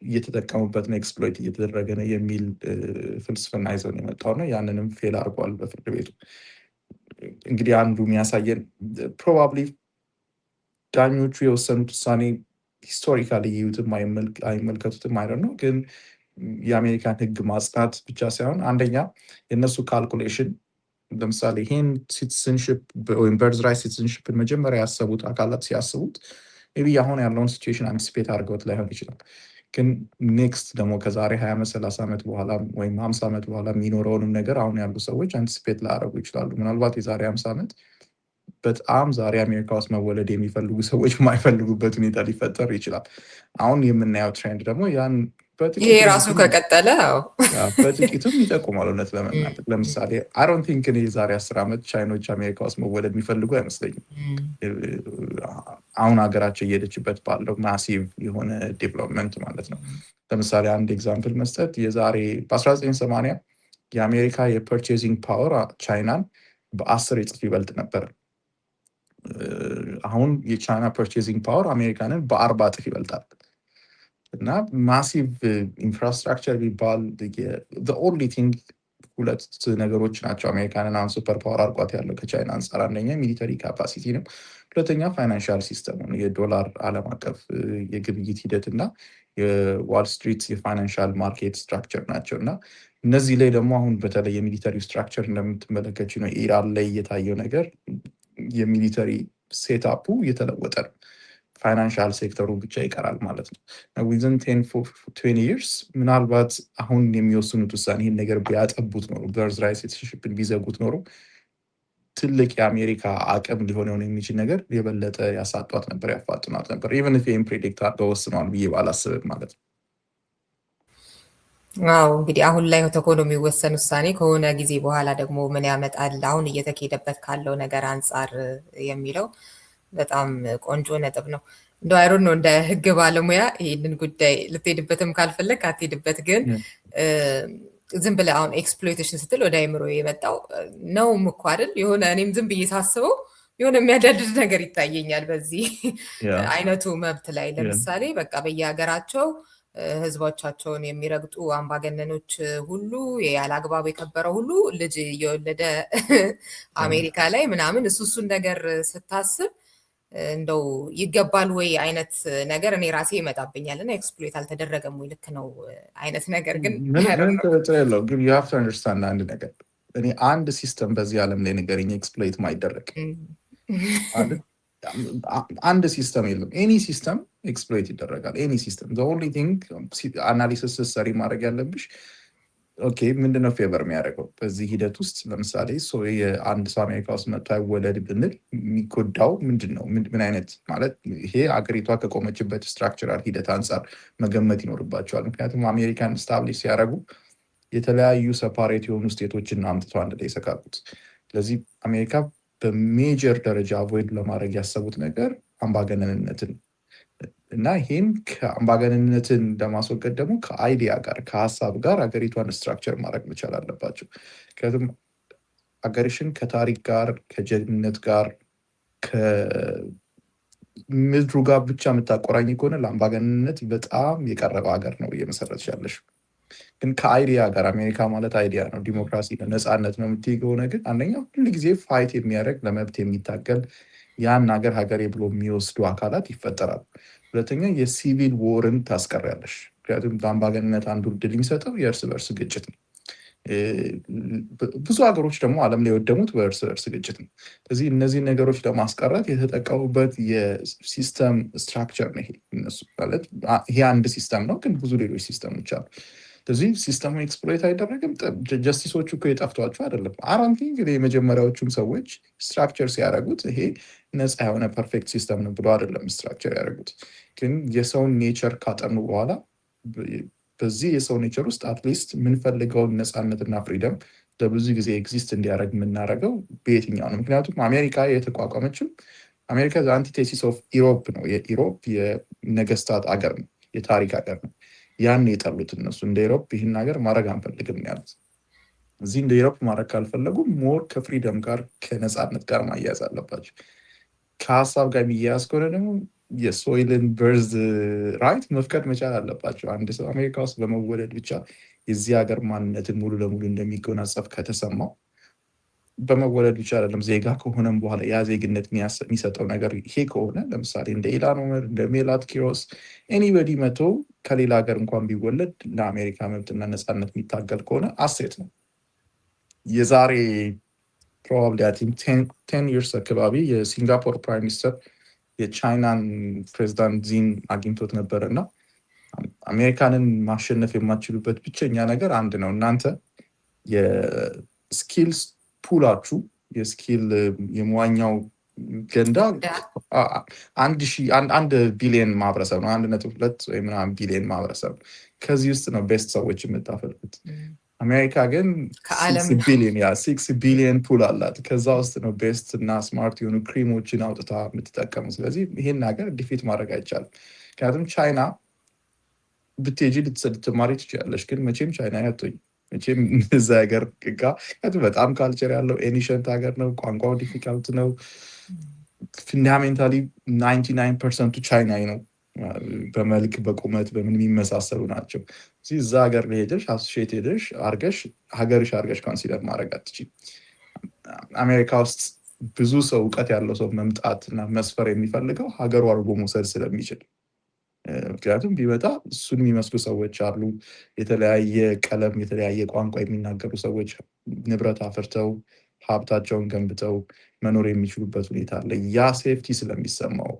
እየተጠቀሙበት ነው፣ ኤክስፕሎይት እየተደረገ ነው የሚል ፍልስፍና ይዘው የመጣው ነው። ያንንም ፌል አድርጓል በፍርድ ቤቱ። እንግዲህ አንዱ የሚያሳየን ፕሮባብሊ ዳኞቹ የወሰኑት ውሳኔ ሂስቶሪካሊ ይዩትም አይመልከቱትም አይደል ነው። ግን የአሜሪካን ህግ ማጽናት ብቻ ሳይሆን አንደኛ የእነሱ ካልኩሌሽን ለምሳሌ ይህን ሲቲዝንሽፕ ወይም በርዝ ራይት ሲቲዝንሽፕን መጀመሪያ ያሰቡት አካላት ሲያስቡት ሜይ ቢ አሁን ያለውን ሲቹዌሽን አንቲሲፔት አድርገውት ላይሆን ይችላል። ግን ኔክስት ደግሞ ከዛሬ 20-30 ዓመት በኋላ ወይም 50 ዓመት በኋላ የሚኖረውንም ነገር አሁን ያሉ ሰዎች አንቲሲፔት ላያደርጉ ይችላሉ። ምናልባት የዛሬ 50 ዓመት በጣም ዛሬ አሜሪካ ውስጥ መወለድ የሚፈልጉ ሰዎች የማይፈልጉበት ሁኔታ ሊፈጠር ይችላል። አሁን የምናየው ትሬንድ ደግሞ ያን ይሄ ራሱ ከቀጠለ በጥቂቱም ይጠቁማል። እውነት ለመናገር ለምሳሌ አይ ዶንት ቲንክ እኔ የዛሬ 10 ዓመት ቻይኖች አሜሪካ ውስጥ መወለድ የሚፈልጉ አይመስለኝም። አሁን ሀገራቸው እየሄደችበት ባለው ማሲቭ የሆነ ዴቨሎፕመንት ማለት ነው። ለምሳሌ አንድ ኤግዛምፕል መስጠት የዛሬ በ1980 የአሜሪካ የፐርቼዚንግ ፓወር ቻይናን በ10 እጥፍ ይበልጥ ነበር። አሁን የቻይና ፐርቼዚንግ ፓወር አሜሪካንን በ40 እጥፍ ይበልጣል። እና ማሲቭ ኢንፍራስትራክቸር ቢባል ኦንሊ ቲንግ ሁለት ነገሮች ናቸው አሜሪካንን አሁን ሱፐር ፓወር አድርጓት ያለው ከቻይና አንጻር። አንደኛ ሚሊተሪ ካፓሲቲ ነው፣ ሁለተኛ ፋይናንሻል ሲስተም ነው። የዶላር ዓለም አቀፍ የግብይት ሂደት እና የዋል ስትሪት የፋይናንሻል ማርኬት ስትራክቸር ናቸው። እና እነዚህ ላይ ደግሞ አሁን በተለይ የሚሊተሪ ስትራክቸር እንደምትመለከች ነው ኢራን ላይ የታየው ነገር የሚሊተሪ ሴትአፑ እየተለወጠ ነው። ፋይናንሻል ሴክተሩ ብቻ ይቀራል ማለት ነው። ዊዝን 10-20 years ምናልባት አሁን የሚወስኑት ውሳኔ ይህን ነገር ቢያጠቡት ኖሮ በርዝ ራይት ሲቲዝንሺፕን ቢዘጉት ኖሮ ትልቅ የአሜሪካ አቅም ሊሆነውን የሚችል ነገር የበለጠ ያሳጧት ነበር፣ ያፋጥኗት ነበር። ኢቨን ኢፍ ይህን ፕሬዲክት አድርገው ወስነዋል ብዬ ባላስብም ማለት ነው። አዎ እንግዲህ አሁን ላይ ተኮኖ የሚወሰን ውሳኔ ከሆነ ጊዜ በኋላ ደግሞ ምን ያመጣል አሁን እየተካሄደበት ካለው ነገር አንጻር የሚለው በጣም ቆንጆ ነጥብ ነው። እንደ አይሮን ነው እንደ ህግ ባለሙያ ይህንን ጉዳይ ልትሄድበትም ካልፈለግ አትሄድበት፣ ግን ዝም ብለህ አሁን ኤክስፕሎይቴሽን ስትል ወደ አይምሮ የመጣው ነውም እኮ አይደል? የሆነ እኔም ዝም ብዬ ሳስበው የሆነ የሚያዳድድ ነገር ይታየኛል በዚህ አይነቱ መብት ላይ። ለምሳሌ በቃ በየሀገራቸው ህዝቦቻቸውን የሚረግጡ አምባገነኖች ሁሉ ያለ አግባብ የከበረ ሁሉ ልጅ እየወለደ አሜሪካ ላይ ምናምን እሱን ነገር ስታስብ እንደው ይገባል ወይ አይነት ነገር እኔ ራሴ ይመጣብኛል። እና ኤክስፕሎይት አልተደረገም ወይ ልክ ነው አይነት ነገር ግን ምን ተወጥሮ ያለው ግን you have to understand አንድ ነገር እኔ አንድ ሲስተም በዚህ ዓለም ላይ ነገርኝ ኤክስፕሎይት ማይደረግ አንድ ሲስተም የለም። ኤኒ ሲስተም ኤክስፕሎይት ይደረጋል። ኤኒ ሲስተም the only thing አናሊሲስ ሰሪ ማድረግ ያለብሽ ኦኬ ምንድነው ፌቨር የሚያደርገው በዚህ ሂደት ውስጥ? ለምሳሌ የአንድ ሰው አሜሪካ ውስጥ መጥቶ አይወለድ ብንል የሚጎዳው ምንድነው? ምን አይነት ማለት ይሄ አገሪቷ ከቆመችበት ስትራክቸራል ሂደት አንጻር መገመት ይኖርባቸዋል። ምክንያቱም አሜሪካን ስታብሊሽ ሲያደርጉ የተለያዩ ሰፓሬት የሆኑ ስቴቶችን አምጥተው አንድ ላይ የሰካኩት። ስለዚህ አሜሪካ በሜጀር ደረጃ አቮይድ ለማድረግ ያሰቡት ነገር አምባገነንነትን እና ይህም ከአምባገነንነትን ለማስወገድ ደግሞ ከአይዲያ ጋር ከሀሳብ ጋር ሀገሪቷን ስትራክቸር ማድረግ መቻል አለባቸው። ምክንያቱም ሀገርሽን ከታሪክ ጋር ከጀግንነት ጋር ከምድሩ ጋር ብቻ የምታቆራኝ ከሆነ ለአምባገነንነት በጣም የቀረበ ሀገር ነው እየመሰረትሽ ያለሽ። ግን ከአይዲያ ጋር አሜሪካ ማለት አይዲያ ነው፣ ዲሞክራሲ ነው፣ ነፃነት ነው የምትይ ከሆነ ግን አንደኛው ሁል ጊዜ ፋይት የሚያደርግ ለመብት የሚታገል ያን ሀገር ሀገሬ ብሎ የሚወስዱ አካላት ይፈጠራሉ። ሁለተኛ የሲቪል ዎርን ታስቀሪያለሽ። ምክንያቱም በአምባገነንነት አንዱ ድል የሚሰጠው የእርስ በእርስ ግጭት ነው። ብዙ ሀገሮች ደግሞ ዓለም ላይ የወደሙት በእርስ በእርስ ግጭት ነው። ስለዚህ እነዚህ ነገሮች ለማስቀረት የተጠቀሙበት የሲስተም ስትራክቸር ነው። ይሄ እነሱ ማለት ይሄ አንድ ሲስተም ነው፣ ግን ብዙ ሌሎች ሲስተሞች አሉ። ስለዚህ ሲስተሙ ኤክስፕሎይት አይደረግም። ጀስቲሶቹ እኮ የጠፍቷቸው አይደለም። አራንቲ እንግዲህ የመጀመሪያዎቹም ሰዎች ስትራክቸር ሲያደርጉት ይሄ ነፃ የሆነ ፐርፌክት ሲስተም ነው ብሎ አይደለም ስትራክቸር ያደረጉት። ግን የሰውን ኔቸር ካጠኑ በኋላ በዚህ የሰው ኔቸር ውስጥ አትሊስት የምንፈልገውን ነፃነትና ፍሪደም ለብዙ ጊዜ ኤግዚስት እንዲያደርግ የምናደርገው በየትኛው ነው? ምክንያቱም አሜሪካ የተቋቋመችው አሜሪካ አንቲቴሲስ ኦፍ ኢሮፕ ነው። የኢሮፕ የነገስታት አገር ነው፣ የታሪክ አገር ነው። ያን የጠሉት እነሱ እንደ ኢሮፕ ይህን ሀገር ማድረግ አንፈልግም ያሉት። እዚህ እንደ ኢሮፕ ማድረግ ካልፈለጉ ሞር ከፍሪደም ጋር ከነፃነት ጋር ማያያዝ አለባቸው። ከሀሳብ ጋር የሚያያዝ ከሆነ ደግሞ የሶይልን በርዝ ራይት መፍቀድ መቻል አለባቸው። አንድ ሰው አሜሪካ ውስጥ በመወለድ ብቻ የዚህ ሀገር ማንነትን ሙሉ ለሙሉ እንደሚጎናጸፍ ከተሰማው በመወለድ ብቻ አይደለም ዜጋ ከሆነም በኋላ ያ ዜግነት የሚሰጠው ነገር ይሄ ከሆነ ለምሳሌ እንደ ኢላን ኦመር እንደ ሜላት ኪሮስ ኤኒበዲ መቶ ከሌላ ሀገር እንኳን ቢወለድ ለአሜሪካ መብትና ነፃነት የሚታገል ከሆነ አሴት ነው። የዛሬ ፕሮባብሊ አይ ቲንክ 10 years አካባቢ የሲንጋፖር ፕራይም ሚኒስተር የቻይናን ፕሬዚዳንት ዚን አግኝቶት ነበር እና አሜሪካንን ማሸነፍ የማትችሉበት ብቸኛ ነገር አንድ ነው፣ እናንተ የስኪልስ ፑላችሁ የስኪል የመዋኛው ገንዳ 1 ቢሊዮን ማህበረሰብ ነው። 1.2 ወይ ምናምን ቢሊዮን ማህበረሰብ ከዚህ ውስጥ ነው ቤስት ሰዎች የምታፈልጉት። አሜሪካ ግን 6 ቢሊዮን ፑል አላት። ከዛ ውስጥ ነው ቤስት እና ስማርት የሆኑ ክሪሞችን አውጥታ የምትጠቀሙ። ስለዚህ ይሄን ነገር ዲፊት ማድረግ አይቻልም። ምክንያቱም ቻይና ብትሄጂ ልትማሪ ትችላለች፣ ግን መቼም ቻይና ያቶኝ መቼም እዛ ሀገር በጣም ካልቸር ያለው ኤኒሸንት ሀገር ነው። ቋንቋው ዲፊካልት ነው። ፋንዳሜንታሊ 99% ቻይናዊ ነው። በመልክ በቁመት በምን የሚመሳሰሉ ናቸው። እዛ ሀገር ሄደሽ አሶሺየት ሄደሽ አርገሽ ሀገርሽ አርገሽ ኮንሲደር ማድረግ አትችይም። አሜሪካ ውስጥ ብዙ ሰው እውቀት ያለው ሰው መምጣት እና መስፈር የሚፈልገው ሀገሩ አድርጎ መውሰድ ስለሚችል፣ ምክንያቱም ቢመጣ እሱን የሚመስሉ ሰዎች አሉ። የተለያየ ቀለም የተለያየ ቋንቋ የሚናገሩ ሰዎች ንብረት አፍርተው ሀብታቸውን ገንብተው መኖር የሚችሉበት ሁኔታ አለ። ያ ሴፍቲ ስለሚሰማው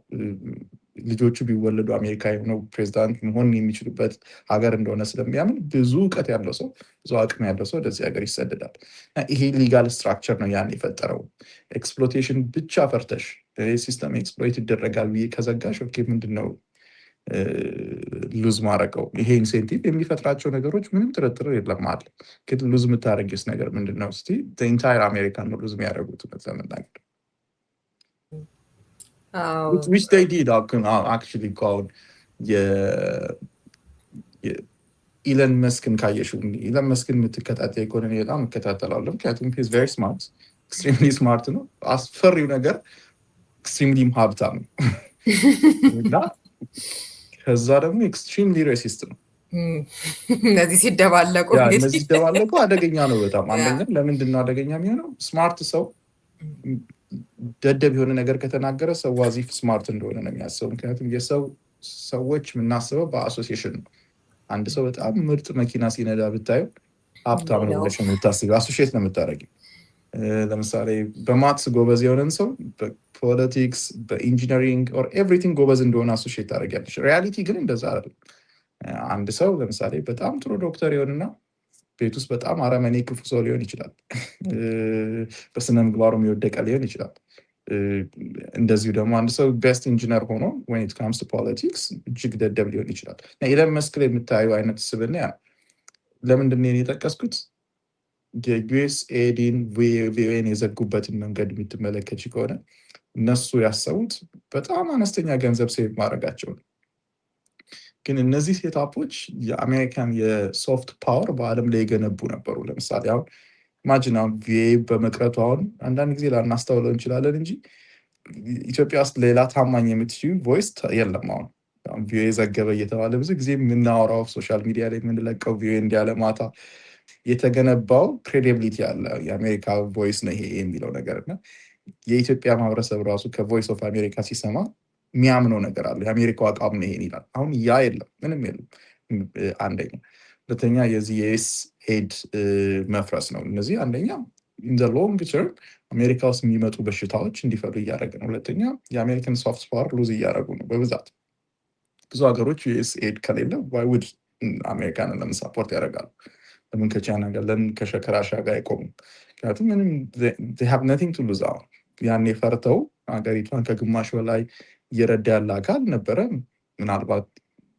ልጆቹ ቢወለዱ አሜሪካ የሆነው ፕሬዚዳንት መሆን የሚችሉበት ሀገር እንደሆነ ስለሚያምን ብዙ እውቀት ያለው ሰው ብዙ አቅም ያለው ሰው ወደዚህ ሀገር ይሰደዳል። ይሄ ሊጋል ስትራክቸር ነው ያን የፈጠረው። ኤክስፕሎቴሽን ብቻ ፈርተሽ ሲስተም ኤክስፕሎይት ይደረጋል ብዬ ከዘጋሽ ኦኬ ምንድነው ሉዝ ማድረገው? ይሄ ኢንሴንቲቭ የሚፈጥራቸው ነገሮች ምንም ጥርጥር የለም አለ። ግን ሉዝ የምታደርጊውስ ነገር ምንድነው? እስቲ ኢንታይር አሜሪካን ነው ሉዝ የሚያደርጉት ለመናገር which they did actually called ኢለን መስክን ካየሽው ኢለን መስክን የምትከታተይ ከሆነ በጣም እከታተላለሁ። ምክንያቱም he's very smart, extremely smart ነው። አስፈሪው ነገር extremely ሀብታም ነው እና ከዛ ደግሞ ኤክስትሪምሊ ሬሲስት ነው። እነዚህ ሲደባለቁ አደገኛ ነው በጣም። አንደኛ ለምንድን ነው አደገኛ የሚሆነው? ስማርት ሰው ደደብ የሆነ ነገር ከተናገረ ሰው ዋዚፍ ስማርት እንደሆነ ነው የሚያስበው። ምክንያቱም ሰዎች የምናስበው በአሶሲዬሽን ነው። አንድ ሰው በጣም ምርጥ መኪና ሲነዳ ብታዩ ሀብታም ነው ብለሽ ነው የምታስበው፣ አሶሺየት ነው የምታደርጊው። ለምሳሌ በማትስ ጎበዝ የሆነን ሰው በፖለቲክስ በኢንጂነሪንግ ኦር ኤቭሪቲንግ ጎበዝ እንደሆነ አሶሺየት ታደርጊያለሽ። ሪያሊቲ ግን እንደዛ አይደለም። አንድ ሰው ለምሳሌ በጣም ጥሩ ዶክተር ይሆንና ቤት ውስጥ በጣም አረመኔ ክፉ ሰው ሊሆን ይችላል። በስነ ምግባሩ የወደቀ ሊሆን ይችላል። እንደዚሁ ደግሞ አንድ ሰው ቤስት ኢንጂነር ሆኖ when it comes to politics እጅግ ደደብ ሊሆን ይችላል። ኢለን መስክ ላይ የምታዩ አይነት ስብዕና ያ ለምንድን ነው የጠቀስኩት? የዩኤስኤድን ቪኦኤን የዘጉበትን መንገድ የምትመለከች ከሆነ እነሱ ያሰቡት በጣም አነስተኛ ገንዘብ ሴቭ ማድረጋቸው ነው። ግን እነዚህ ሴታፖች የአሜሪካን የሶፍት ፓወር በዓለም ላይ የገነቡ ነበሩ። ለምሳሌ አሁን ኢማጂን አሁን ቪኦኤ በመቅረቱ አሁን አንዳንድ ጊዜ ላናስተውለው እንችላለን እንጂ ኢትዮጵያ ውስጥ ሌላ ታማኝ የምትችይው ቮይስ የለም። አሁን ቪኦኤ ዘገበ እየተባለ ብዙ ጊዜ የምናወራው ሶሻል ሚዲያ ላይ የምንለቀው ቪኦኤ እንዲያለ ማታ የተገነባው ክሬዲቢሊቲ አለ። የአሜሪካ ቮይስ ነው ይሄ የሚለው ነገር እና የኢትዮጵያ ማህበረሰብ ራሱ ከቮይስ ኦፍ አሜሪካ ሲሰማ የሚያምነው ነገር አለ። የአሜሪካው አቋም ነው ይሄን ይላል። አሁን ያ የለም፣ ምንም የለም። አንደኛ። ሁለተኛ የዚህ የዩኤስኤድ መፍረስ ነው። እነዚህ አንደኛ ኢን ዘ ሎንግ ተርም አሜሪካ ውስጥ የሚመጡ በሽታዎች እንዲፈሉ እያደረገ ነው። ሁለተኛ የአሜሪካን ሶፍት ፓወር ሉዝ እያደረጉ ነው በብዛት። ብዙ ሀገሮች ዩኤስኤድ ከሌለ ዋይ ውድ አሜሪካንን ለምን ሳፖርት ያደርጋሉ? ለምን ከቻይና ጋር ለምን ከራሻ ጋር አይቆሙም? ምክንያቱም ምንም they have nothing to lose አሁን ያኔ ፈርተው ሀገሪቷን ከግማሽ በላይ እየረዳ ያለ አካል ነበረ። ምናልባት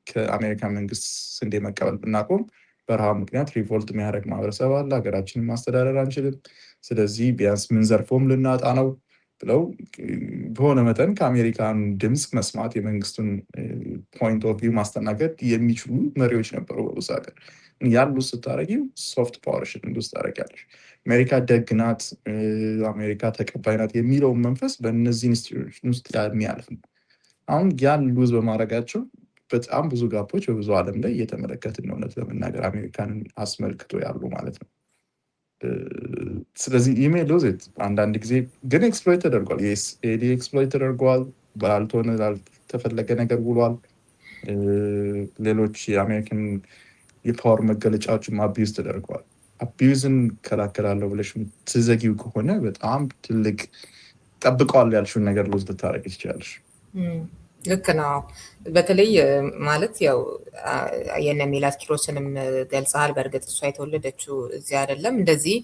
ከአሜሪካ መንግስት ስንዴ መቀበል ብናቆም በረሃብ ምክንያት ሪቮልት የሚያደርግ ማህበረሰብ አለ፣ ሀገራችንን ማስተዳደር አንችልም፣ ስለዚህ ቢያንስ ምንዘርፎም ልናጣ ነው ብለው በሆነ መጠን ከአሜሪካን ድምፅ መስማት የመንግስቱን ፖይንት ኦፍ ቪው ማስተናገድ የሚችሉ መሪዎች ነበሩ በብዙ ሀገር። ያሉ ስታረጊው ሶፍት ፓወርሽን እንዱስ ታረጊያለሽ። አሜሪካ ደግ ናት፣ አሜሪካ ተቀባይ ናት የሚለውን መንፈስ በእነዚህ ኢንስቲትዩሽን ውስጥ የሚያልፍ ነው። አሁን ያን ሉዝ በማድረጋቸው በጣም ብዙ ጋፖች በብዙ ዓለም ላይ እየተመለከትን ነው፣ እውነት ለመናገር አሜሪካንን አስመልክቶ ያሉ ማለት ነው። ስለዚህ ኢሜል ሎዝት አንዳንድ ጊዜ ግን ኤክስፕሎይት ተደርጓል። ዩኤስኤዲ ኤክስፕሎይት ተደርጓል። ባልሆነ ላልተፈለገ ነገር ውሏል። ሌሎች የአሜሪካን የፓወር መገለጫዎችም አቢዩዝ ተደርገዋል። አቢዩዝን ከላከላለሁ ብለሽ ትዘጊው ከሆነ በጣም ትልቅ ጠብቀዋል ያልሽውን ነገር ሎዝ ልታረግ ትችላለሽ። ልክ ነው። በተለይ ማለት ያው የነ ሜላት ኪሮስንም ገልጸሃል። በእርግጥ እሷ የተወለደችው እዚህ አይደለም። እንደዚህ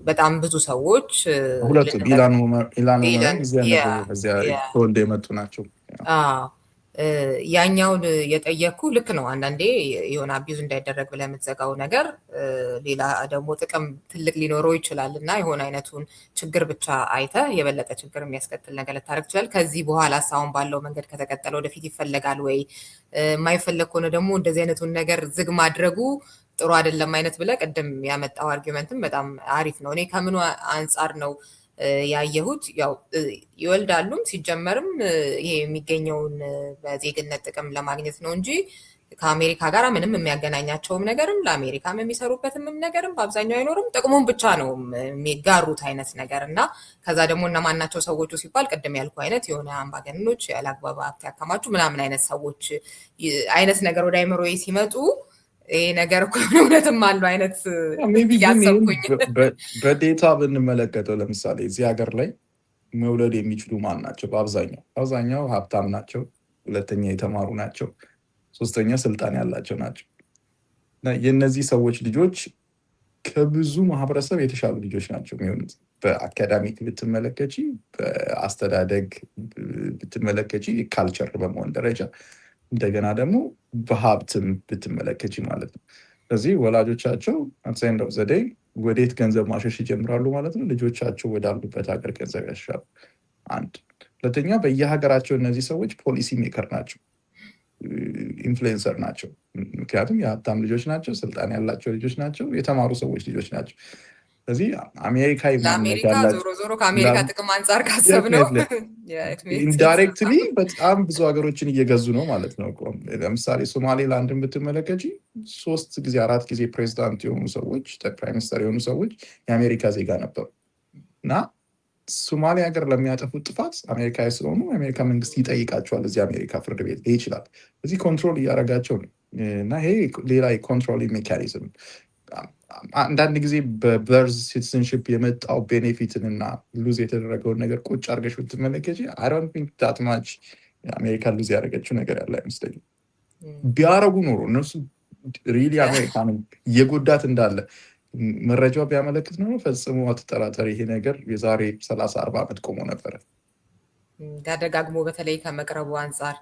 በጣም ብዙ ሰዎች ሁለቱም ኢላን ኡመርም እዚያ ነበሩ፣ እዚያ ተወልደው የመጡ ናቸው። ያኛውን የጠየኩ ልክ ነው። አንዳንዴ የሆነ አቢዩዝ እንዳይደረግ ብለህ የምትዘጋው ነገር ሌላ ደግሞ ጥቅም ትልቅ ሊኖረው ይችላል እና የሆነ አይነቱን ችግር ብቻ አይተህ የበለጠ ችግር የሚያስከትል ነገር ልታደርግ ይችላል። ከዚህ በኋላ አሁን ባለው መንገድ ከተቀጠለ ወደፊት ይፈለጋል ወይ? የማይፈለግ ከሆነ ደግሞ እንደዚህ አይነቱን ነገር ዝግ ማድረጉ ጥሩ አይደለም አይነት ብለህ ቅድም ያመጣው አርጊመንትም በጣም አሪፍ ነው። እኔ ከምኑ አንጻር ነው ያየሁት? ያው ይወልዳሉም ሲጀመርም ይሄ የሚገኘውን በዜግነት ጥቅም ለማግኘት ነው እንጂ ከአሜሪካ ጋር ምንም የሚያገናኛቸውም ነገርም ለአሜሪካም የሚሰሩበትም ነገርም በአብዛኛው አይኖርም። ጥቅሙን ብቻ ነው የሚጋሩት አይነት ነገር እና ከዛ ደግሞ እነማናቸው ሰዎቹ ሲባል ቅድም ያልኩ አይነት የሆነ አምባገነኖች ያለአግባብ ሀብት ያከማቹ ምናምን አይነት ሰዎች አይነት ነገር ወደ አይምሮ ሲመጡ ይሄ ነገር እኮ እውነትም አለው አይነት ያሰብኩኝ። በዴታ ብንመለከተው ለምሳሌ እዚህ ሀገር ላይ መውለድ የሚችሉ ማን ናቸው? በአብዛኛው ሀብታም ናቸው፣ ሁለተኛ የተማሩ ናቸው፣ ሶስተኛ ስልጣን ያላቸው ናቸው። የእነዚህ ሰዎች ልጆች ከብዙ ማህበረሰብ የተሻሉ ልጆች ናቸው የሚሆኑት። በአካዳሚክ ብትመለከቺ፣ በአስተዳደግ ብትመለከቺ፣ ካልቸር በመሆን ደረጃ እንደገና ደግሞ በሀብትም ብትመለከች ማለት ነው። ስለዚህ ወላጆቻቸው አትሳይንድ ኦፍ ዘዴይ ወዴት ገንዘብ ማሸሽ ይጀምራሉ ማለት ነው። ልጆቻቸው ወዳሉበት ሀገር ገንዘብ ያሻሉ። አንድ ሁለተኛ፣ በየሀገራቸው እነዚህ ሰዎች ፖሊሲ ሜከር ናቸው፣ ኢንፍሉዌንሰር ናቸው። ምክንያቱም የሀብታም ልጆች ናቸው፣ ስልጣን ያላቸው ልጆች ናቸው፣ የተማሩ ሰዎች ልጆች ናቸው። ስለዚህ አሜሪካዊ ለአሜሪካ ዞሮ ከአሜሪካ ጥቅም አንጻር ካሰብ ነው ኢንዳይሬክትሊ በጣም ብዙ ሀገሮችን እየገዙ ነው ማለት ነው። ለምሳሌ ሶማሌላንድን ብትመለከች 3 ጊዜ 4 ጊዜ ፕሬዚዳንት የሆኑ ሰዎች፣ ጠቅላይ ሚኒስትር የሆኑ ሰዎች የአሜሪካ ዜጋ ነበሩ እና ሶማሌ ሀገር ለሚያጠፉት ጥፋት አሜሪካዊ ስለሆኑ የአሜሪካ መንግስት ይጠይቃቸዋል። እዚህ አሜሪካ ፍርድ ቤት ይችላል። እዚህ ኮንትሮል እያደረጋቸው ነው እና ይሄ ሌላ የኮንትሮል ሜካኒዝም። አንዳንድ ጊዜ በበርዝ ሲቲዝንሽፕ የመጣው ቤኔፊትን እና ሉዝ የተደረገውን ነገር ቁጭ አድርገሽ ብትመለከች አይ ዶንት ቲንክ ዳት ማች አሜሪካ ሉዝ ያደረገችው ነገር ያለ አይመስለኝም። ቢያረጉ ኖሮ እነሱ ሪሊ አሜሪካንን እየጎዳት እንዳለ መረጃው ቢያመለክት ነው ፈጽሞ አትጠራጠሪ፣ ይሄ ነገር የዛሬ 30-40 ዓመት ቆሞ ነበረ። ደጋግሞ በተለይ ከመቅረቡ አንጻር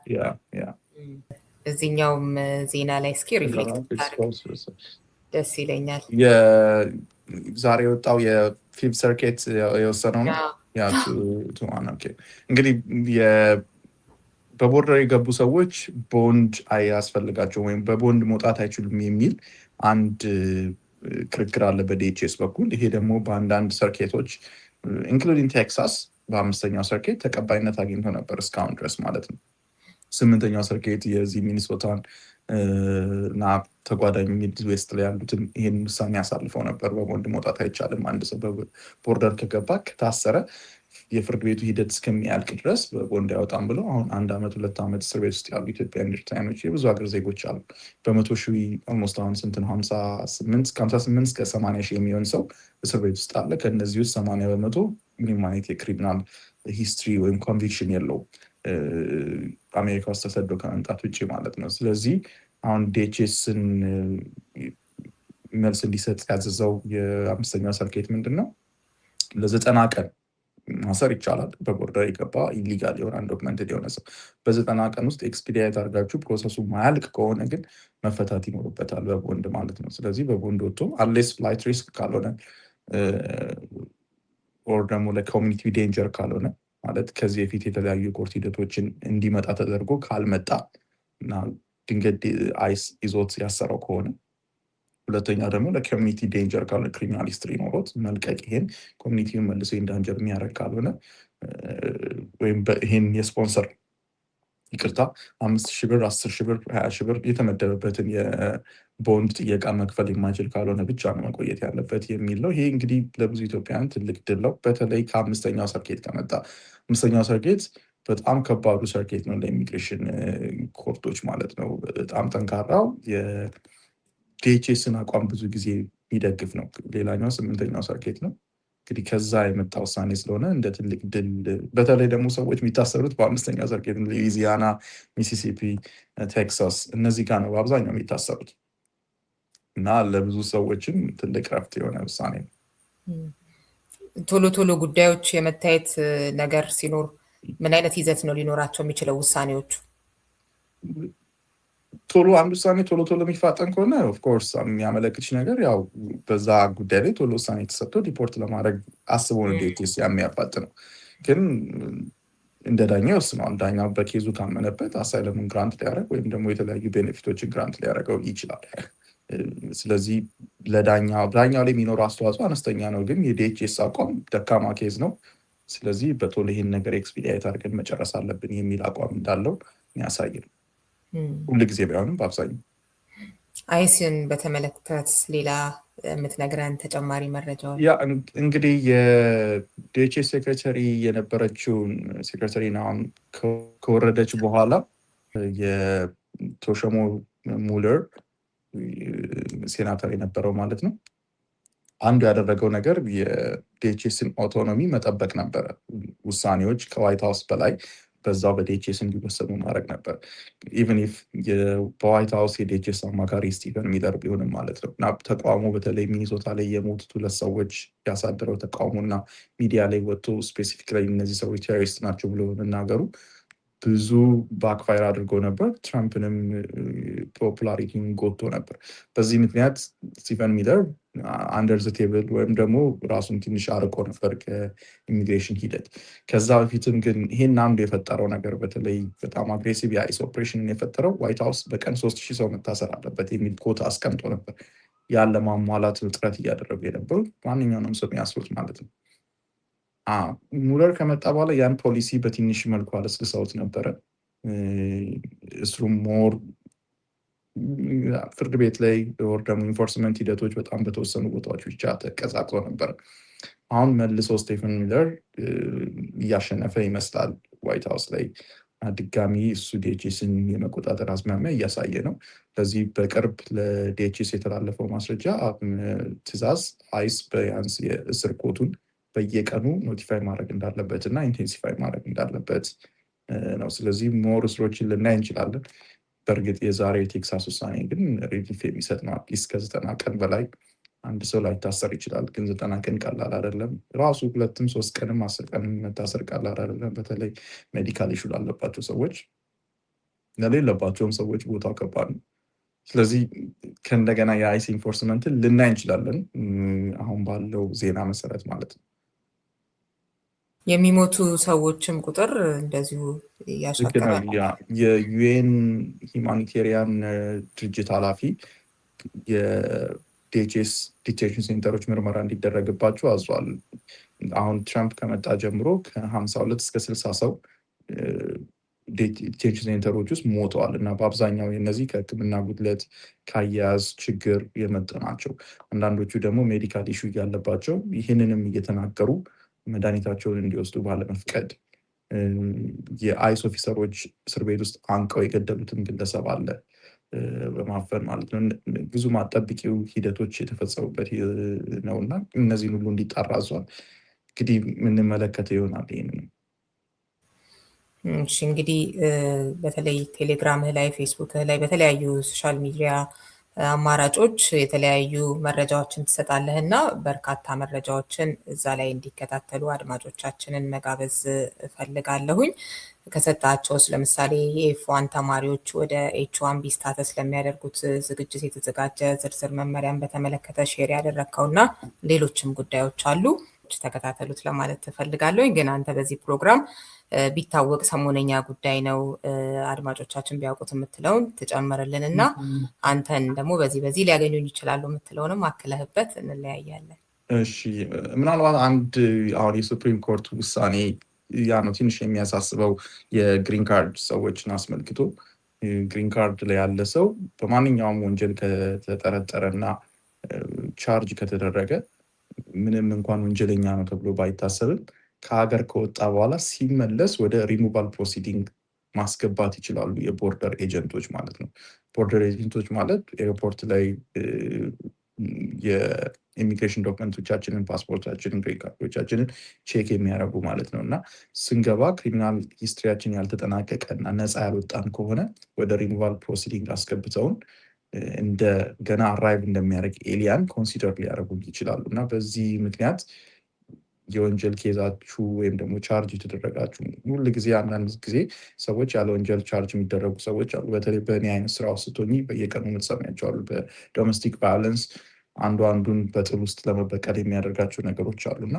እዚህኛውም ዜና ላይ እስኪ ሪፍሌክት ደስ ይለኛል። ዛሬ የወጣው የፊፍዝ ሰርኪት የወሰነው ነው። እንግዲህ በቦርደር የገቡ ሰዎች ቦንድ አያስፈልጋቸውም ወይም በቦንድ መውጣት አይችሉም የሚል አንድ ክርክር አለ በዲኤችኤስ በኩል። ይሄ ደግሞ በአንዳንድ ሰርኬቶች ኢንክሉዲንግ ቴክሳስ በ5ኛው ሰርኬት ተቀባይነት አግኝቶ ነበር እስካሁን ድረስ ማለት ነው። 8ኛው ሰርኬት የዚህ ሚኒሶታን እና ተጓዳኝ ሚድ ዌስት ላይ ያሉትን ይህን ውሳኔ ያሳልፈው ነበር። በቦንድ መውጣት አይቻልም። አንድ ሰው በቦርደር ከገባ ከታሰረ የፍርድ ቤቱ ሂደት እስከሚያልቅ ድረስ በቦንድ አይወጣም ብለው አሁን 1 ዓመት 2 ዓመት እስር ቤት ውስጥ ያሉ ኢትዮጵያውያን ኤርትራውያኖች የብዙ ሀገር ዜጎች አሉ። በ100 ሺህ ኦልሞስት አሁን ስንት ነው 58 እስከ 80 ሺህ የሚሆን ሰው እስር ቤት ውስጥ አለ። ከእነዚህ ውስጥ 80 በመቶ ምንም አይነት የክሪሚናል ሂስትሪ ወይም ኮንቪክሽን የለውም አሜሪካ ውስጥ ተሰዶ ከመምጣት ውጭ ማለት ነው። ስለዚህ አሁን ዲኤችኤስን መልስ እንዲሰጥ ያዘዘው የ5ኛው ሰርኬት ምንድን ነው ለ90 ቀን ማሰር ይቻላል። በቦርደር የገባ ኢሊጋል የሆነ አንዶክመንትድ የሆነ ሰው በ90 ቀን ውስጥ ኤክስፒዲየት አድርጋችሁ ፕሮሰሱ ማያልቅ ከሆነ ግን መፈታት ይኖርበታል በቦንድ ማለት ነው። ስለዚህ በቦንድ ወጥቶ አንሌስ ፍላይት ሪስክ ካልሆነ ኦር ደግሞ ለኮሚኒቲ ዴንጀር ካልሆነ ማለት ከዚህ በፊት የተለያዩ የኮርት ሂደቶችን እንዲመጣ ተደርጎ ካልመጣ እና ድንገት አይስ ይዞት ያሰረው ከሆነ፣ ሁለተኛ ደግሞ ለኮሚኒቲ ዴንጀር ካልሆነ ክሪሚናል ሂስትሪ ኖሮት መልቀቅ፣ ይሄን ኮሚኒቲውን መልሶ ኢንዳንጀር የሚያደርግ ካልሆነ ወይም ይሄን የስፖንሰር ይቅርታ 5,000 ብር 10,000 ብር 20,000 ብር የተመደበበትን የቦንድ ጥየቃ መክፈል የማይችል ካልሆነ ብቻ ነው መቆየት ያለበት የሚል ነው። ይሄ እንግዲህ ለብዙ ኢትዮጵያውያን ትልቅ ድል ነው። በተለይ ከ5ኛው ሰርኬት ከመጣ 5ኛው ሰርኬት በጣም ከባዱ ሰርኬት ነው ለኢሚግሬሽን ኮርቶች ማለት ነው። በጣም ጠንካራው የዲኤችኤስን አቋም ብዙ ጊዜ የሚደግፍ ነው። ሌላኛው 8ኛው ሰርኬት ነው። እንግዲህ ከዛ የመጣ ውሳኔ ስለሆነ እንደ ትልቅ ድል፣ በተለይ ደግሞ ሰዎች የሚታሰሩት በ5ኛው ሰርኬት ሉዊዚያና፣ ሚሲሲፒ፣ ቴክሳስ እነዚህ ጋር ነው በአብዛኛው የሚታሰሩት እና ለብዙ ሰዎችም ትልቅ ረፍት የሆነ ውሳኔ ነው። ቶሎ ቶሎ ጉዳዮች የመታየት ነገር ሲኖር ምን አይነት ይዘት ነው ሊኖራቸው የሚችለው ውሳኔዎቹ? ቶሎ አንድ ውሳኔ ቶሎ የሚፋጠን ከሆነ ኦፍኮርስ የሚያመለክች ነገር ያው በዛ ጉዳይ ላይ ቶሎ ውሳኔ ተሰጥቶ ሪፖርት ለማድረግ አስቦ ነው ዲኤችኤስ የሚያፋጥ ነው። ግን እንደ ዳኛ ይወስነዋል። ዳኛው በኬዙ ካመነበት አሳይለሙን ግራንት ሊያደርግ ወይም ደግሞ የተለያዩ ቤኔፊቶችን ግራንት ሊያደርገው ይችላል። ስለዚህ ዳኛው ላይ የሚኖረው አስተዋጽኦ አነስተኛ ነው። ግን የዲኤችኤስ አቋም ደካማ ኬዝ ነው። ስለዚህ በቶሎ ይህን ነገር ኤክስፒዲየት አድርገን መጨረስ አለብን የሚል አቋም እንዳለው የሚያሳይ ነው። ሁሉ ጊዜ ባይሆንም በአብዛኛው። አይሲን በተመለከተ ሌላ የምትነግረን ተጨማሪ መረጃዎች? ያ እንግዲህ የዲኤችኤስ ሴክሬታሪ የነበረችውን ሴክሬታሪ አሁን ከወረደች በኋላ የቶሾሞ ሙለር ሴናተር የነበረው ማለት ነው፣ አንዱ ያደረገው ነገር የዲኤችኤስን ኦቶኖሚ መጠበቅ ነበረ። ውሳኔዎች ከዋይት ሀውስ በላይ በዛው በዲኤችኤስ እንዲወሰኑ ማድረግ ነበር። ኢቨን ኢፍ በዋይት ሀውስ የዲኤችኤስ አማካሪ ስቲቨን ሚለር ቢሆንም ማለት ነው። እና ተቃውሞ በተለይ ሚኒሶታ ላይ የሞቱት 2 ሰዎች ያሳደረው ተቃውሞ እና ሚዲያ ላይ ወጥቶ ስፔሲፊክ ላይ እነዚህ ሰዎች ቴሮሪስት ናቸው ብሎ መናገሩ ብዙ ባክፋይር አድርጎ ነበር። ትራምፕንም ፖፑላሪቲን ጎቶ ነበር። በዚህ ምክንያት ስቲቨን ሚለር አንደር ዘ ቴብል ወይም ደግሞ ራሱን ትንሽ አርቆ ነበር ከኢሚግሬሽን ሂደት። ከዛ በፊትም ግን ይሄን አንዱ የፈጠረው ነገር በተለይ በጣም አግሬሲቭ የአይስ ኦፕሬሽንን የፈጠረው ዋይት ሀውስ በቀን 3000 ሰው መታሰር አለበት የሚል ኮታ አስቀምጦ ነበር። ያን ለማሟላት ጥረት እያደረጉ የነበሩ ማንኛውንም ሰው የሚያስሩት ማለት ነው። ሙለር ከመጣ በኋላ ያን ፖሊሲ በትንሽ መልኩ አለስልሰውት ነበረ። እሱም ሞር ፍርድ ቤት ላይ ወር ደግሞ ኢንፎርስመንት ሂደቶች በጣም በተወሰኑ ቦታዎች ብቻ ተቀዛቅዞ ነበር። አሁን መልሶ ስቴፈን ሚለር እያሸነፈ ይመስላል ዋይት ሀውስ ላይ። ድጋሚ እሱ ዲኤችኤስን የመቆጣጠር አዝማሚያ እያሳየ ነው። ለዚህ በቅርብ ለዲኤችኤስ የተላለፈው ማስረጃ ትዕዛዝ አይስ በያንስ የእስር ኮቱን በየቀኑ ኖቲፋይ ማድረግ እንዳለበት እና ኢንቴንሲፋይ ማድረግ እንዳለበት ነው። ስለዚህ ሞር እስሮችን ልናይ እንችላለን። በእርግጥ የዛሬ የቴክሳስ ውሳኔ ግን ሪሊፍ የሚሰጥ ነው። አትሊስት ከ90 ቀን በላይ አንድ ሰው ላይታሰር ይችላል። ግን 90 ቀን ቀላል አይደለም። ራሱ 2፣ 3 ቀንም 10 ቀንም መታሰር ቀላል አይደለም። በተለይ ሜዲካል ኢሹ ላለባቸው ሰዎች፣ ለሌለባቸውም ሰዎች ቦታው ከባድ ነው። ስለዚህ ከእንደገና የአይስ ኢንፎርስመንትን ልናይ እንችላለን አሁን ባለው ዜና መሰረት ማለት ነው። የሚሞቱ ሰዎችም ቁጥር እንደዚሁ ያሻቀባል። የዩኤን ሂማኒቴሪያን ድርጅት ኃላፊ የዲኤችኤስ ዲቴንሽን ሴንተሮች ምርመራ እንዲደረግባቸው አዟል። አሁን ትራምፕ ከመጣ ጀምሮ ከ52 እስከ 60 ሰው ዲቴንሽን ሴንተሮች ውስጥ ሞተዋል እና በአብዛኛው የነዚህ ከሕክምና ጉድለት ከአያያዝ ችግር የመጡ ናቸው። አንዳንዶቹ ደግሞ ሜዲካል ኢሹ ያለባቸው ይህንንም እየተናገሩ መድኃኒታቸውን እንዲወስዱ ባለመፍቀድ የአይስ ኦፊሰሮች እስር ቤት ውስጥ አንቀው የገደሉትን ግለሰብ አለ በማፈን ማለት ነው። ብዙ ማጠብቂው ሂደቶች የተፈጸሙበት ነው እና እነዚህን ሁሉ እንዲጣራ አዟል። እንግዲህ የምንመለከተው ይሆናል። ይህን እንግዲህ በተለይ ቴሌግራምህ ላይ፣ ፌስቡክህ ላይ በተለያዩ ሶሻል ሚዲያ አማራጮች የተለያዩ መረጃዎችን ትሰጣለህ እና በርካታ መረጃዎችን እዛ ላይ እንዲከታተሉ አድማጮቻችንን መጋበዝ እፈልጋለሁኝ። ከሰጣቸውስ ለምሳሌ የኤፍ1 ተማሪዎች ወደ ኤች1 ቢ ስታተስ ለሚያደርጉት ዝግጅት የተዘጋጀ ዝርዝር መመሪያን በተመለከተ ሼር ያደረግከው እና ሌሎችም ጉዳዮች አሉ፣ ተከታተሉት ለማለት ትፈልጋለሁኝ። ግን አንተ በዚህ ፕሮግራም ቢታወቅ ሰሞነኛ ጉዳይ ነው አድማጮቻችን ቢያውቁት የምትለውን ትጨምርልን እና አንተን ደግሞ በዚህ ሊያገኙኝ ይችላሉ የምትለውንም አክለህበት እንለያያለን። እሺ፣ ምናልባት አንድ አሁን የሱፕሪም ኮርት ውሳኔ ያ ነው ትንሽ የሚያሳስበው የግሪን ካርድ ሰዎችን አስመልክቶ። ግሪን ካርድ ላይ ያለ ሰው በማንኛውም ወንጀል ከተጠረጠረ እና ቻርጅ ከተደረገ ምንም እንኳን ወንጀለኛ ነው ተብሎ ባይታሰብም ከሀገር ከወጣ በኋላ ሲመለስ ወደ ሪሙቫል ፕሮሲዲንግ ማስገባት ይችላሉ የቦርደር ኤጀንቶች ማለት ነው። ቦርደር ኤጀንቶች ማለት ኤርፖርት ላይ የኢሚግሬሽን ዶክመንቶቻችንን፣ ፓስፖርታችንን፣ ግሪን ካርዶቻችንን ቼክ የሚያደርጉ ማለት ነው እና ስንገባ ክሪሚናል ሂስትሪያችን ያልተጠናቀቀ እና ነፃ ያልወጣን ከሆነ ወደ ሪሙቫል ፕሮሲዲንግ አስገብተውን እንደ ገና አራይቭ እንደሚያደርግ ኤሊያን ኮንሲደር ሊያደርጉ ይችላሉ እና በዚህ ምክንያት የወንጀል ኬዛችሁ ወይም ደግሞ ቻርጅ የተደረጋችሁ ሁል ጊዜ አንዳንድ ጊዜ ሰዎች ያለ ወንጀል ቻርጅ የሚደረጉ ሰዎች አሉ። በተለይ በእኔ አይነት ስራ ውስጥ ስትሆኚ በየቀኑ የምትሰሚያቸው አሉ። በዶሜስቲክ ቫዮለንስ አንዱ አንዱን በጥል ውስጥ ለመበቀል የሚያደርጋቸው ነገሮች አሉና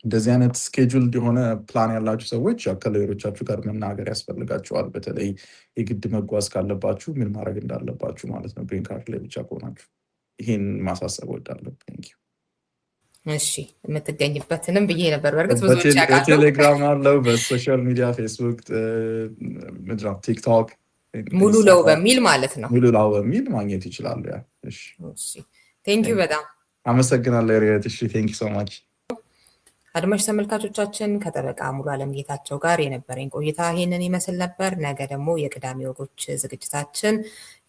እንደዚህ አይነት ስኬጁልድ የሆነ ፕላን ያላችሁ ሰዎች ከሌሎቻችሁ ጋር መናገር ያስፈልጋችኋል። በተለይ የግድ መጓዝ ካለባችሁ ምን ማድረግ እንዳለባችሁ ማለት ነው። ግሪን ካርድ ላይ ብቻ ከሆናችሁ ይሄን ማሳሰብ እወዳለሁ። እሺ የምትገኝበትንም ብዬ ነበር። በእርግጥ ብዙዎች ያውቃሉ። በቴሌግራም አለው፣ በሶሻል ሚዲያ ፌስቡክ፣ ቲክቶክ ሙሉ ለው በሚል ማለት ነው። ሙሉ ለው በሚል ማግኘት ይችላሉ። ቴንኪዩ በጣም አመሰግናለሁ ሪየት። እሺ ቴንኪዩ ሶ ማች። አድማጭ ተመልካቾቻችን ከጠበቃ ሙሉ አለም ጌታቸው ጋር የነበረኝ ቆይታ ይህንን ይመስል ነበር። ነገ ደግሞ የቅዳሜ ወጎች ዝግጅታችን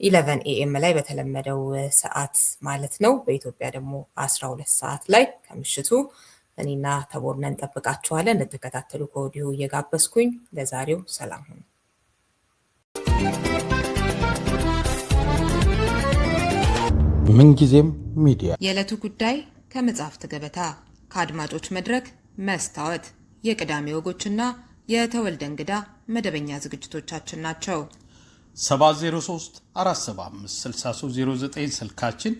11 AM ላይ በተለመደው ሰዓት ማለት ነው፣ በኢትዮጵያ ደግሞ 12 ሰዓት ላይ ከምሽቱ እኔና ተቦርነን እንጠብቃችኋለን። እንድትከታተሉ ከወዲሁ እየጋበዝኩኝ ለዛሬው ሰላም ሁኑ። ምንጊዜም ሚዲያ የዕለቱ ጉዳይ ከመጽሐፍት ገበታ ከአድማጮች መድረክ መስታወት የቅዳሜ ወጎችና የተወልደ እንግዳ መደበኛ ዝግጅቶቻችን ናቸው። 703-475-6309 ስልካችን፣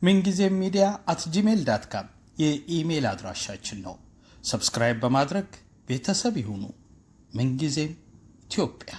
ምንጊዜም ሚዲያ @gmail.com የኢሜል አድራሻችን ነው። ሰብስክራይብ በማድረግ ቤተሰብ ይሁኑ። ምንጊዜም ኢትዮጵያ።